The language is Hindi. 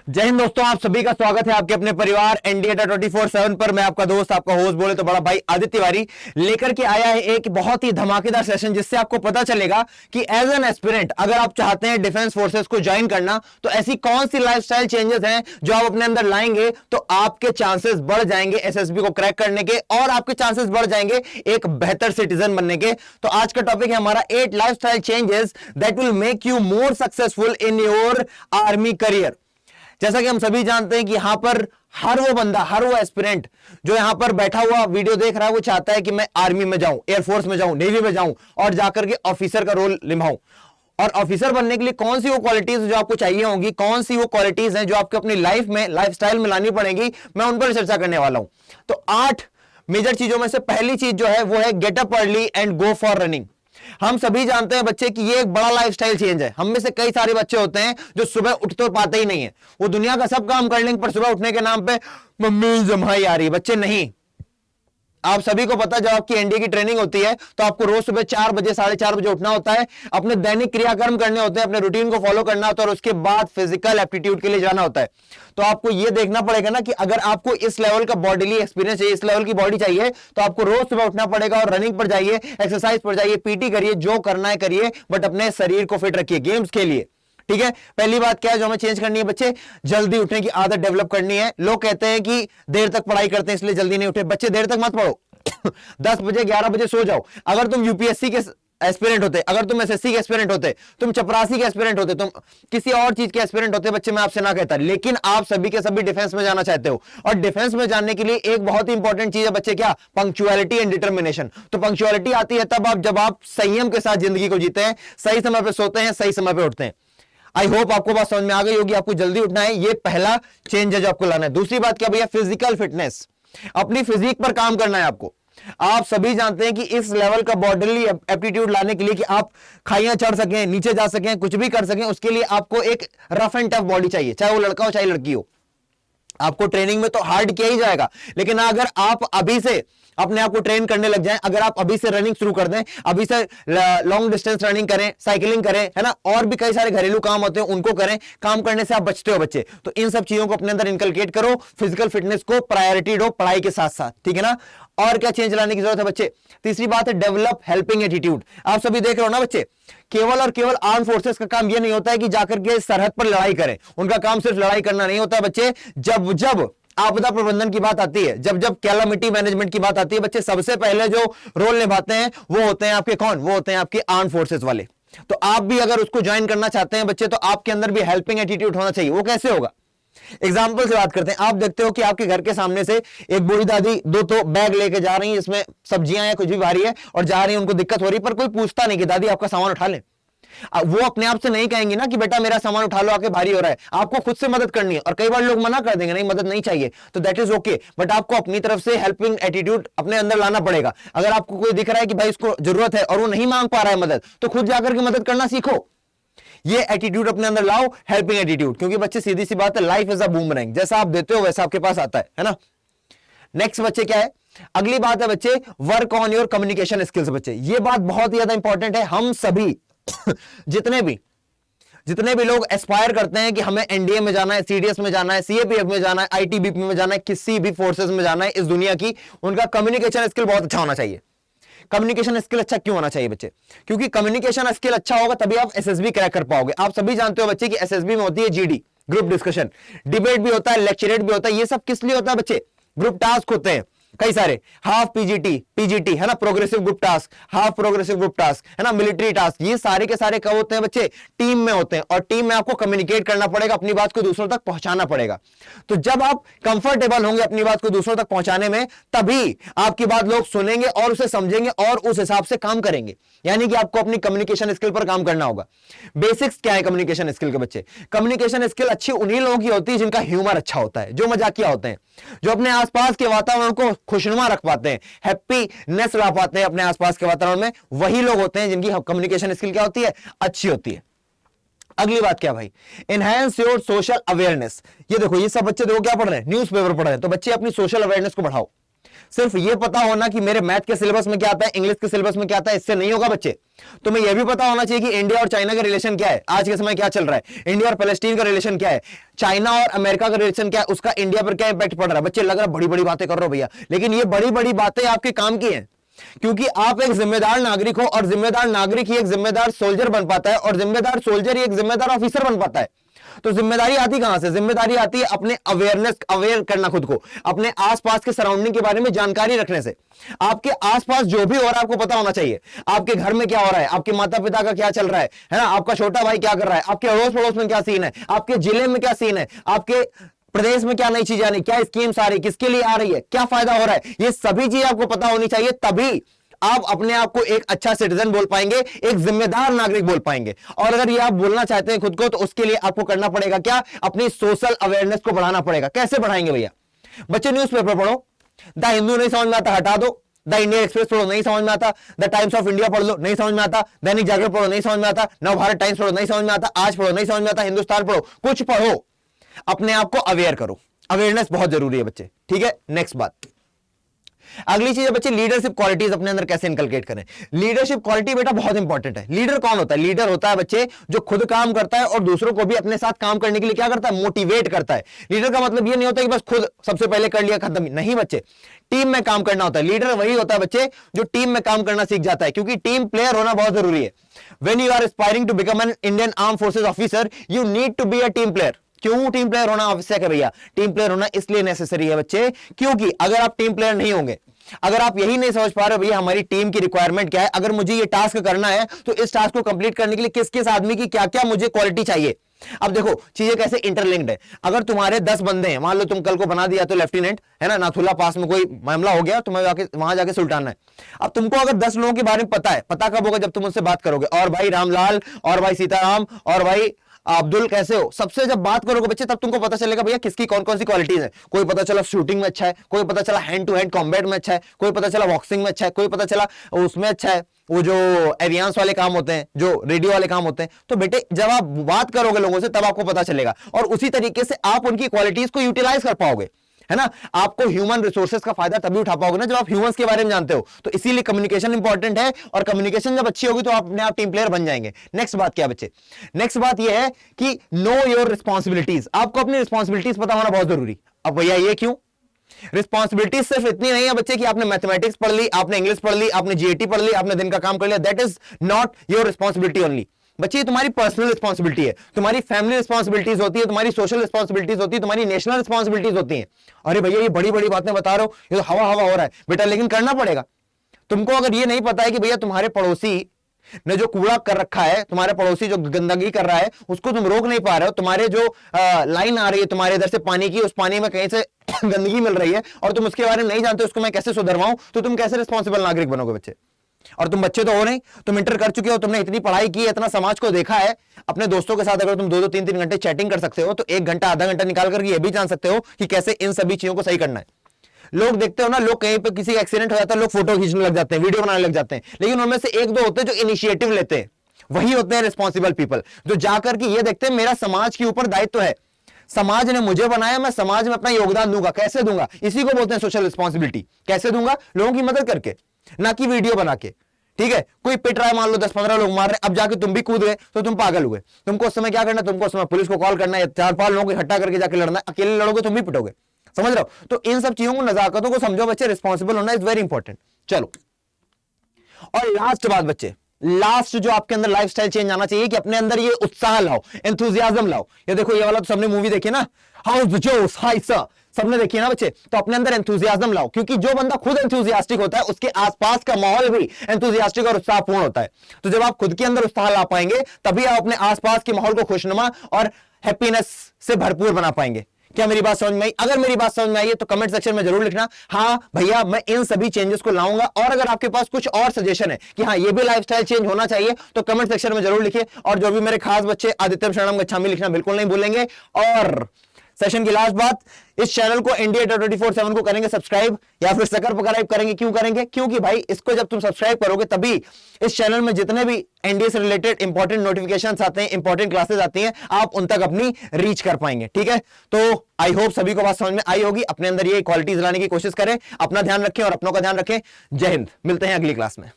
जय हिंद दोस्तों, आप सभी का स्वागत है आपके अपने परिवार एनडीए 24/7 पर। मैं आपका दोस्त, आपका होस्ट बोले तो बड़ा भाई आदित्य तिवारी लेकर के आया है एक बहुत ही धमाकेदार सेशन, जिससे आपको पता चलेगा कि एज एन एस्पिरेंट अगर आप चाहते हैं डिफेंस फोर्सेस को ज्वाइन करना, तो ऐसी कौन सी लाइफस्टाइल चेंजेस हैं जो आप अपने अंदर लाएंगे तो आपके चांसेस बढ़ जाएंगे एसएसबी को क्रैक करने के, और आपके चांसेस बढ़ जाएंगे एक बेहतर सिटीजन बनने के। तो आज का टॉपिक है हमारा 8 lifestyle changes that will make you more successful in your army career. जैसा कि हम सभी जानते हैं कि यहां पर हर वो बंदा, हर वो एस्पिरेंट जो यहां पर बैठा हुआ वीडियो देख रहा है, वो चाहता है कि मैं आर्मी में जाऊं, एयरफोर्स में जाऊं, नेवी में जाऊं और जाकर के ऑफिसर का रोल निभाऊं। और ऑफिसर बनने के लिए कौन सी वो क्वालिटीज जो आपको चाहिए होंगी, कौन सी वो क्वालिटीज हैं जो आपको अपनी लाइफ में, लाइफस्टाइल में लानी पड़ेंगी, मैं उन पर चर्चा करने वाला हूं। तो 8 मेजर चीजों में से पहली चीज जो है वो है get up early and go for running. हम सभी जानते हैं बच्चे कि ये एक बड़ा लाइफस्टाइल चेंज है। हम में से कई सारे बच्चे होते हैं जो सुबह उठ तो पाते ही नहीं है, वो दुनिया का सब काम कर लेंगे पर सुबह उठने के नाम पे मम्मी जम्हाई आ रही है। बच्चे नहीं, आप सभी को पता है जब आपकी एनडीए की ट्रेनिंग होती है तो आपको रोज सुबह 4 बजे 4:30 बजे उठना होता है, अपने दैनिक क्रियाक्रम करने होते हैं, अपने रूटीन को फॉलो करना होता है और उसके बाद फिजिकल एप्टीट्यूड के लिए जाना होता है। तो आपको यह देखना पड़ेगा ना कि अगर आपको इस लेवल का बॉडीली एक्सपीरियंस चाहिए, इस लेवल की बॉडी चाहिए, तो आपको रोज सुबह उठना पड़ेगा और रनिंग पर जाइए, एक्सरसाइज पर जाइए, पीटी करिए, जो करना है करिए, बट अपने शरीर को फिट रखिए गेम्स के लिए। ठीक है, पहली बात क्या है जो हमें चेंज करनी है बच्चे, जल्दी उठने की आदत डेवलप करनी है। लोग कहते हैं कि देर तक पढ़ाई करते हैं इसलिए जल्दी नहीं उठे। बच्चे देर तक मत पढ़ो 10 बजे 11 बजे सो जाओ। अगर तुम यूपीएससी के एस्पिरेंट होते, अगर तुम एसएससी के एस्पिरेंट होते, तुम चपरासी के एस्पिरेंट होते, तुम किसी और चीज के एस्पिरेंट होते, बच्चे मैं आपसे ना कहता, लेकिन आप सभी के सभी डिफेंस में जाना चाहते हो। और डिफेंस में जाने के लिए एक बहुत ही इंपॉर्टेंट चीज है बच्चे, क्या? Punctuality and determination. तो पंक्चुअलिटी आती है तब जब आप संयम के साथ जिंदगी को जीते हैं, सही समय पर सोते हैं, सही समय पर उठते हैं। आई होप आपको बात समझ में आ गई होगी। आपको जल्दी उठना है, ये पहला चेंज है जो आपको लाना है। दूसरी बात क्या भैया? फिजिकल फिटनेस, अपनी फिजिक पर काम करना है आपको। आप सभी जानते हैं कि इस लेवल का बॉडीली एप्टीट्यूड लाने के लिए कि आप खाइयां चढ़ सकें, नीचे जा सकें, कुछ भी कर सकें, उसके लिए आपको एक रफ एंड टफ बॉडी चाहिए, चाहे वो लड़का हो चाहे लड़की हो। आपको ट्रेनिंग में तो हार्ड किया ही जाएगा, लेकिन अगर आप अभी से अपने आप को ट्रेन करने लग जाएं, अगर आप अभी से रनिंग शुरू कर दें, अभी से लॉन्ग डिस्टेंस रनिंग करें, साइकिलिंग करें, है ना, और भी कई सारे घरेलू काम होते हैं उनको करें, काम करने से आप बचते हो बच्चे। तो इन सब चीजों को अपने अंदर इनकलकेट करो, फिजिकल फिटनेस को प्रायोरिटी दो पढ़ाई के साथ साथ, ठीक है ना। और क्या चेंज लाने की जरूरत है बच्चे? तीसरी बात है डेवलप हेल्पिंग एटीट्यूड। आप सभी देख रहे हो ना बच्चे, केवल और केवल आर्म फोर्सेस का काम यह नहीं होता है कि जाकर के सरहद पर लड़ाई करें, उनका काम सिर्फ लड़ाई करना नहीं होता है बच्चे। जब जब आपदा प्रबंधन की बात आती है, जब जब कैलामिटी मैनेजमेंट की बात आती है बच्चे, सबसे पहले जो रोल निभाते हैं वो होते हैं आपके कौन? वो होते हैं आपके आर्म फोर्सेस वाले। तो आप भी अगर उसको ज्वाइन करना चाहते हैं बच्चे, तो आपके अंदर भी हेल्पिंग एटीट्यूड होना चाहिए। वो कैसे होगा? एग्जाम्पल से बात करते हैं। आप देखते हो कि आपके घर के सामने से एक बूढ़ी दादी 2 तो बैग लेके जा रही है, इसमें सब्जियां या कुछ भी भारी है, और जा रही है, उनको दिक्कत हो रही है, पर कोई पूछता नहीं कि दादी आपका सामान उठा लें। वो अपने आप से नहीं कहेंगे ना कि बेटा मेरा सामान उठा लो, आके भारी हो रहा है। आपको खुद से मदद करनी है। और कई बार लोग मना कर देंगे, नहीं मदद नहीं चाहिए, तो दैट इज ओके, बट आपको अपनी तरफ से हेल्पिंग एटीट्यूड अपने अंदर लाना पड़ेगा। अगर आपको कोई दिख रहा है कि भाई इसको जरूरत है और वो नहीं मांग पा रहा है मदद, तो खुद जाकर के मदद करना सीखो। ये एटीट्यूड अपने अंदर लाओ, हेल्पिंग एटीट्यूड। क्योंकि बच्चे सीधी सी बात है, लाइफ इज अ बूमरैंग, जैसा आप देते हो वैसा आपके पास आता है ना। नेक्स्ट बच्चे क्या है? अगली बात है बच्चे work on your communication skills. बच्चे ये बात बहुत ही ज्यादा इंपॉर्टेंट है। हम सभी जितने भी लोग एस्पायर करते हैं कि हमें एनडीए में जाना है, सीडीएस में जाना है, सीएपीएफ में जाना है, आईटीबीपी में जाना है, किसी भी फोर्सेस में जाना है इस दुनिया की, उनका कम्युनिकेशन स्किल बहुत अच्छा होना चाहिए। कम्युनिकेशन स्किल अच्छा क्यों होना चाहिए बच्चे? क्योंकि कम्युनिकेशन स्किल अच्छा होगा तभी आप एसएसबी क्रैक कर पाओगे। आप सभी जानते हो बच्चे कि एसएसबी में होती है जीडी, ग्रुप डिस्कशन, डिबेट भी होता है, लेक्चरेट भी होता है। ये सब किस लिए होता है बच्चे? ग्रुप टास्क होते हैं कई सारे, हाफ पीजीटी है ना, progressive group task, half progressive group task, है ना, मिलिट्री टास्क। ये सारे के सारे कब होते हैं बच्चे? टीम में होते हैं। और टीम में आपको कम्युनिकेट करना पड़ेगा, अपनी बात को दूसरों तक पहुंचाना पड़ेगा। तो जब आप कंफर्टेबल होंगे अपनी बात को दूसरों तक पहुंचाने में, तभी आपकी बात लोग सुनेंगे और उसे समझेंगे और उस हिसाब से काम करेंगे। यानी कि आपको अपनी कम्युनिकेशन स्किल पर काम करना होगा। बेसिक्स क्या है कम्युनिकेशन स्किल के बच्चे? कम्युनिकेशन स्किल अच्छी उन्हीं लोगों की होती है जिनका ह्यूमर अच्छा होता है, जो मजाकिया होते हैं, जो अपने आसपास के वातावरण को खुशनुमा रख पाते हैं, हैप्पीनेस ला पाते हैं अपने आसपास के वातावरण में। वही लोग होते हैं जिनकी कम्युनिकेशन स्किल क्या होती है? अच्छी होती है। अगली बात क्या भाई? Enhance your social awareness. ये देखो, ये सब बच्चे देखो क्या पढ़ रहे हैं? न्यूज़पेपर पढ़ रहे हैं। तो बच्चे अपनी सोशल अवेयरनेस को बढ़ाओ। सिर्फ ये पता होना कि मेरे मैथ के सिलेबस में क्या आता है, इंग्लिश के सिलेबस में क्या आता है, इससे नहीं होगा बच्चे। तुम्हें यह भी पता होना चाहिए कि इंडिया और चाइना का रिलेशन क्या है, आज के समय क्या चल रहा है, इंडिया और पैलेस्टीन का रिलेशन क्या है, चाइना और अमेरिका का रिलेशन क्या है, उसका इंडिया पर क्या इंपैक्ट पड़ रहा है। बच्चे लग रहा है बड़ी बड़ी बातें कर रहे हो भैया, लेकिन ये बड़ी बड़ी बातें आपके काम की हैं, क्योंकि आप एक जिम्मेदार नागरिक हो, और जिम्मेदार नागरिक ही एक जिम्मेदार सोल्जर बन पाता है, और जिम्मेदार सोल्जर ही एक जिम्मेदार ऑफिसर बन पाता है। तो जिम्मेदारी आती कहां से? जिम्मेदारी आती है अपने अवेयर करना, खुद को अपने आसपास के सराउंडिंग के बारे में जानकारी रखने से। आपके आसपास जो भी हो रहा है आपको पता होना चाहिए। आपके घर में क्या हो रहा है, आपके माता पिता का क्या चल रहा है ना, आपका छोटा भाई क्या कर रहा है, आपके अड़ोस पड़ोस में क्या सीन है, आपके जिले में क्या सीन है, आपके प्रदेश में क्या नई चीजें आ रही, क्या स्कीम्स आ रही, किसके लिए आ रही है, क्या फायदा हो रहा है, ये सभी चीजें आपको पता होनी चाहिए। तभी आप अपने आप को एक अच्छा सिटीजन बोल पाएंगे, एक जिम्मेदार नागरिक बोल पाएंगे। और अगर ये आप बोलना चाहते हैं खुद को, तो उसके लिए आपको करना पड़ेगा क्या? अपनी सोशल अवेयरनेस को बढ़ाना पड़ेगा। कैसे बढ़ाएंगे भैया? बच्चे न्यूज़पेपर पढ़ो, द हिंदू नहीं समझ में आता हटा दो, द इंडिया एक्सप्रेस पढ़ो नहीं समझ में आता, द टाइम्स ऑफ इंडिया पढ़ लो नहीं समझ में आता, दैनिक जागरण पढ़ो नहीं समझ में आता, नव भारत टाइम्स पढ़ो नहीं समझ में आता, आज पढ़ो नहीं समझ में आता, हिंदुस्तान पढ़ो, कुछ पढ़ो, अपने आप को अवेयर करो। अवेयरनेस बहुत जरूरी है बच्चे, ठीक है। नेक्स्ट बात, अगली चीज है बच्चे, लीडरशिप क्वालिटीज अपने अंदर कैसे इनकलकेट करें। लीडरशिप क्वालिटी बेटा बहुत इंपॉर्टेंट है। लीडर कौन होता है? लीडर होता है बच्चे जो खुद काम करता है और दूसरों को भी अपने साथ काम करने के लिए क्या करता है? मोटिवेट करता है। लीडर का मतलब ये नहीं होता कि बस खुद सबसे पहले कर लिया खत्म, नहीं बच्चे, टीम में काम करना होता है। लीडर वही होता है बच्चे जो टीम में काम करना सीख जाता है, क्योंकि टीम प्लेयर होना बहुत जरूरी है। When you are aspiring to become an Indian arm forces officer, you need to be a team player. क्यों टीम प्लेयर होना आवश्यक है भैया? टीम प्लेयर होना इसलिए नेसेसरी है बच्चे, क्योंकि अगर आप टीम प्लेयर नहीं होंगे, अगर आप यही नहीं समझ पा रहे भैया हमारी टीम की रिक्वायरमेंट क्या है, अगर मुझे ये टास्क करना है तो इस टास्क को कंप्लीट करने के लिए किस किस आदमी की क्या क्या मुझे क्वालिटी चाहिए। अब देखो चीजें कैसे इंटरलिंक्ड है। अगर तुम्हारे 10 बंदे हैं, मान लो तुम कल को बना दिया तो लेफ्टिनेंट, है ना, नाथुला पास में कोई मामला हो गया, तुम्हें वहां जाके सुलटाना है। अब तुमको अगर 10 लोगों के बारे में पता है, पता कब होगा? जब तुम उनसे बात करोगे, और भाई रामलाल, और भाई सीताराम, और भाई अब्दुल कैसे हो, सबसे जब बात करोगे बच्चे तब तुमको पता चलेगा भैया किसकी कौन कौन सी क्वालिटीज है। कोई पता चला शूटिंग में अच्छा है, कोई पता चला हैंड टू हैंड कॉम्बैट में अच्छा है, कोई पता चला बॉक्सिंग में अच्छा है, कोई पता चला उसमें अच्छा है, वो जो एवियंस वाले काम होते हैं, जो रेडियो वाले काम होते हैं। तो बेटे जब आप बात करोगे लोगों से तब आपको पता चलेगा, और उसी तरीके से आप उनकी क्वालिटीज को यूटिलाइज कर पाओगे, है ना। आपको ह्यूमन रिसोर्सेज का फायदा तभी उठा पाओगे ना जब आप ह्यूमंस के बारे में जानते हो। तो इसीलिए कम्युनिकेशन इंपॉर्टेंट है, और कम्युनिकेशन जब अच्छी होगी तो आप अपने आप टीम प्लेयर बन जाएंगे। नेक्स्ट बात क्या बच्चे? नेक्स्ट बात यह है कि नो योर रिस्पॉन्सिबिलिटीज। आपको अपनी रिस्पॉन्सिबिलिटीज पता होना बहुत जरूरी। अब भैया ये क्यों? रिस्पॉन्सिबिलिटीज सिर्फ इतनी नहीं है बच्चे कि आपने मैथमेटिक्स पढ़ ली, आपने इंग्लिश पढ़ ली, आपने जीएटी पढ़ ली, आपने दिन का काम कर लिया। That is not your responsibility only बच्चे, ये तुम्हारी पर्सनल रिस्पॉन्सिबिलिटी है, तुम्हारी फैमिली रिस्पॉन्सिबिलिटीज होती है, तुम्हारी सोशल रिस्पॉन्सिबिलिटीज होती है, तुम्हारी नेशनल रिस्पॉन्सिबिलिटीज होती हैं। अरे भैया ये बड़ी बड़ी बातें बता रहे हो, ये तो हवा हवा हो रहा है बेटा, लेकिन करना पड़ेगा तुमको। अगर ये नहीं पता है कि भैया तुम्हारे पड़ोसी ने जो कूड़ा कर रखा है, तुम्हारे पड़ोसी जो गंदगी कर रहा है, उसको तुम रोक नहीं पा रहे हो, तुम्हारे जो लाइन आ रही है तुम्हारे इधर से पानी की, उस पानी में कहीं से गंदगी मिल रही है और तुम उसके बारे में नहीं जानते, उसको मैं कैसे सुधरवाऊं, तो तुम कैसे रिस्पॉन्सिबल नागरिक बनोगे बच्चे? और तुम बच्चे तो हो नहीं, तुम इंटर कर चुके हो, तुमने इतनी पढ़ाई की, इतना समाज को देखा है। अपने दोस्तों के साथ अगर तुम 2-2 3-3 घंटे चैटिंग कर सकते हो, तो 1 घंटा आधा घंटा निकाल करके ये भी जान सकते हो कि कैसे इन सभी चीजों को सही करना है। लोग देखते हो ना, लोग कहीं पे किसी एक्सीडेंट हो जाता है, लोग फोटो खींचने लग जाते हैं, वीडियो बनाने लग जाते हैं, लेकिन उनमें से 1-2 होते हैं जो इनिशिएटिव लेते हैं। वही होते हैं रिस्पॉन्सिबल पीपल, जो जाकर के ये देखते हैं मेरा समाज के ऊपर दायित्व है, समाज ने मुझे बनाया, मैं समाज में अपना योगदान दूंगा। कैसे दूंगा? इसी को बोलते हैं सोशल रिस्पॉन्सिबिलिटी। कैसे दूंगा? लोगों की मदद करके, ना कि वीडियो बना के। ठीक है, कोई पिट रहा है, मान लो 10-15 लोग मार रहे हैं, अब जाके तुम भी कूद गए तो तुम पागल हुए। तुमको उस समय क्या करना है? तुमको उस समय पुलिस को कॉल करना है, 4-5 लोगों को इकट्ठा करके जाके लड़ना है। अकेले लड़ोगे तुम भी पिटोगे, समझ रहे हो? तो इन सब चीजों को, नजाकतों को समझो बच्चे, रिस्पॉन्सिबल होना इज वेरी इंपॉर्टेंट। चलो, और लास्ट बात बच्चे, लास्ट जो आपके अंदर लाइफस्टाइल चेंज आना चाहिए कि अपने अंदर ये उत्साह लाओ, एंथुजियाज्म लाओ। ये देखो, ये वाला तो सबने मूवी देखी ना, हाउस जोस हाई सर, सबने देखी है ना बच्चे। तो अपने अंदर एंथुजियाज्म लाओ, क्योंकि जो बंदा खुद एंथुजियास्टिक होता है उसके आसपास का माहौल भी एंथुजियास्टिक और उत्साहपूर्ण होता है। तो जब आप खुद के अंदर उत्साह ला पाएंगे, तभी आप अपने आसपास के माहौल को खुशनुमा और हैप्पीनेस से भरपूर बना पाएंगे। क्या मेरी बात समझ में आई? अगर मेरी बात समझ में आई है तो कमेंट सेक्शन में जरूर लिखना, हाँ भैया मैं इन सभी चेंजेस को लाऊंगा। और अगर आपके पास कुछ और सजेशन है कि हाँ ये भी लाइफस्टाइल चेंज होना चाहिए, तो कमेंट सेक्शन में जरूर लिखिए। और जो भी मेरे खास बच्चे आदित्य शरणम गच्छामी लिखना बिल्कुल नहीं भूलेंगे। और सेशन की लास्ट बात, इस चैनल को इंडिया 24/7 को करेंगे सब्सक्राइब या फिर सब्सक्राइब करेंगे। क्यों करेंगे? क्योंकि भाई इसको जब तुम सब्सक्राइब करोगे तभी इस चैनल में जितने भी एनडीए से रिलेटेड इंपॉर्टेंट नोटिफिकेशंस आते हैं, इंपॉर्टेंट क्लासेस आती हैं, आप उन तक अपनी रीच कर पाएंगे। ठीक है, तो आई होप सभी को बात समझ में आई होगी। अपने अंदर ये क्वालिटीज लाने की कोशिश करें, अपना ध्यान रखें और अपनों का ध्यान रखें। जय हिंद, मिलते हैं अगली क्लास में।